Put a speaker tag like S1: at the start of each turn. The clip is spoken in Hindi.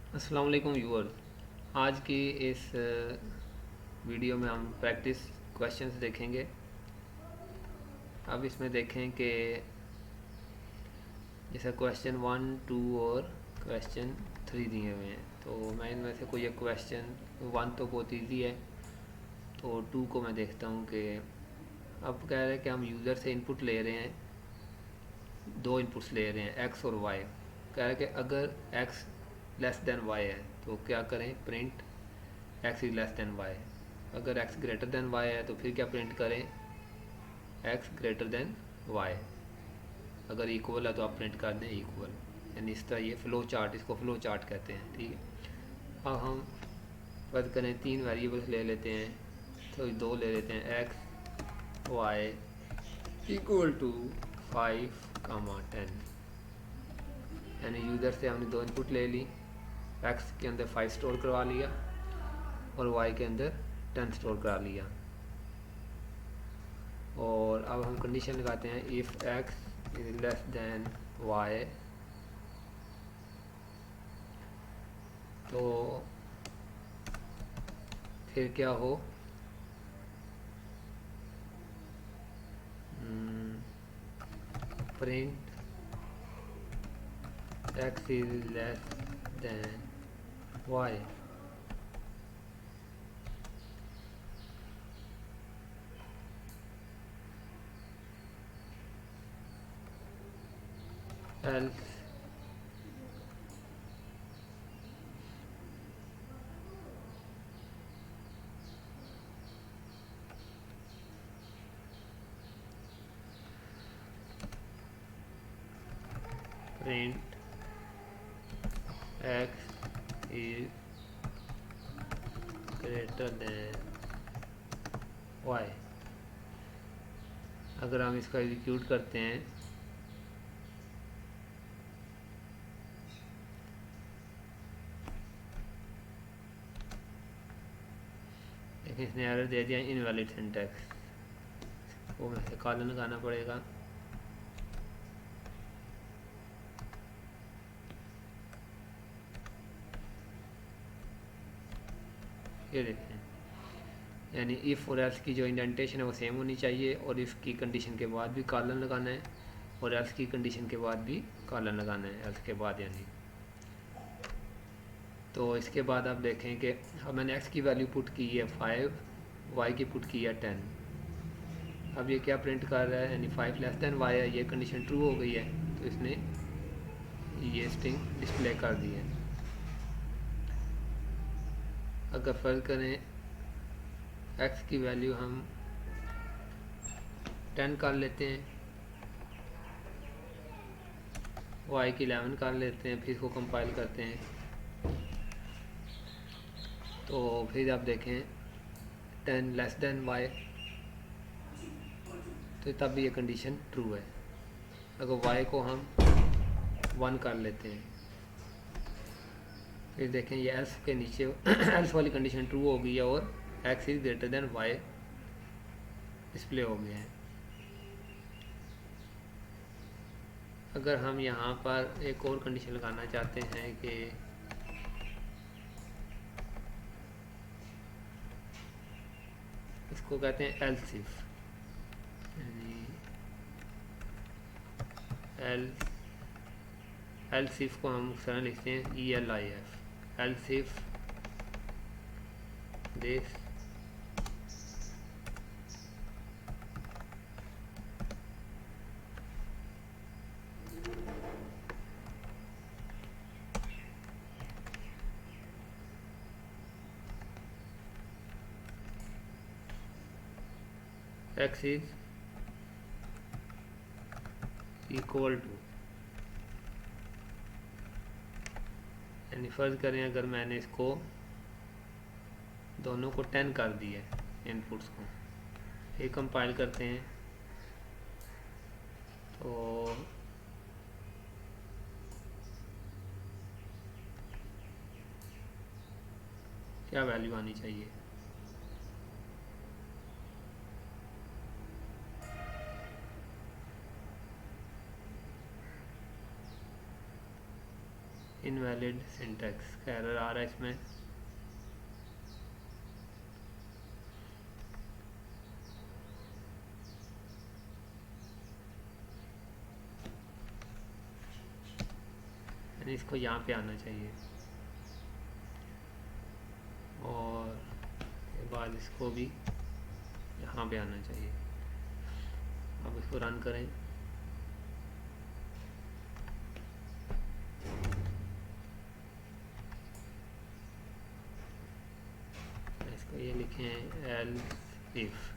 S1: अस्सलाम वालेकुम व्यूअर्स। आज की इस वीडियो में हम प्रैक्टिस क्वेश्चंस देखेंगे। अब इसमें देखें कि जैसे क्वेश्चन 1, 2 और क्वेश्चन 3 दिए हुए हैं, तो मैं इनमें से कोई एक क्वेश्चन 1 तो बहुत इजी है, तो 2 को मैं देखता हूँ कि अब कह रहे हैं कि हम यूज़र से इनपुट ले रहे हैं, दो इनपुट्स ले रहे हैं एक्स और वाई। कह रहे हैं कि अगर एक्स लेस देन वाई है तो क्या करें, print X is less than Y. अगर एक्स ग्रेटर देन वाई है तो फिर क्या प्रिंट करें, एक्स ग्रेटर देन वाई। अगर इक्वल है तो आप प्रिंट कर दें इक्वल। यानी इस तरह ये फ़्लो चार्ट, इसको फ़्लो चार्ट कहते हैं। ठीक है, अब हम फर्ज करें 3 वेरिएबल्स ले लेते हैं, तो 2 ले लेते हैं, एक्स वाई इक्वल टू 5, 10। यानी यूज़र से हमने 2 इनपुट ले ली, एक्स के अंदर 5 स्टोर करवा लिया और वाई के अंदर 10 स्टोर करा लिया। और अब हम कंडीशन लगाते हैं, if X is less than Y, तो फिर क्या हो, print X is less than Y. Else print X is greater than Y. अगर हम इसका एग्जीक्यूट करते हैं, लेकिन इसने एरर दे दिया इनवैलिड सिंटैक्स, वो में से कॉलन लगाना पड़ेगा। ये देखें, यानी इफ़ और एल्स की जो इंडेंटेशन है वो सेम होनी चाहिए, और इफ़ की कंडीशन के बाद भी कॉलन लगाना है और एल्स की कंडीशन के बाद भी कॉलन लगाना है, एल्स के बाद यानी। तो इसके बाद आप देखें कि अब मैंने एक्स की वैल्यू पुट की है 5, वाई की पुट की है 10। अब ये क्या प्रिंट कर रहा है, यानी 5 लेस देन वाई है, ये कंडीशन ट्रू हो गई है, तो इसने ये स्ट्रिंग डिस्प्ले कर दी है। अगर फर्ज करें एक्स की वैल्यू हम 10 कर लेते हैं, वाई की 11 कर लेते हैं, फिर इसको कंपाइल करते हैं, तो फिर आप देखें 10 लेस देन वाई, तो तब भी ये कंडीशन ट्रू है। अगर वाई को हम 1 कर लेते हैं, फिर देखें ये एल्स के नीचे एल्स वाली कंडीशन ट्रू हो गई है और X is greater than Y display हो गया है। अगर हम यहाँ पर एक और कंडीशन लगाना चाहते हैं कि इसको कहते हैं एल्स इफ, एल्स इफ को हम सरल लिखते हैं ELIF, else if this X is equal to, यानी फ़र्ज़ करें अगर मैंने इसको दोनों को 10 कर दिया है इनपुट्स को, फिर कंपाइल करते हैं, तो क्या वैल्यू आनी चाहिए, इनवैलिड सिंटैक्स का एरर आ रहा है इसमें। यानी इसको यहाँ पे आना चाहिए और के बाद इसको भी यहाँ पे आना चाहिए। अब इसको रन करें। इसको ये लिखें एल्स इफ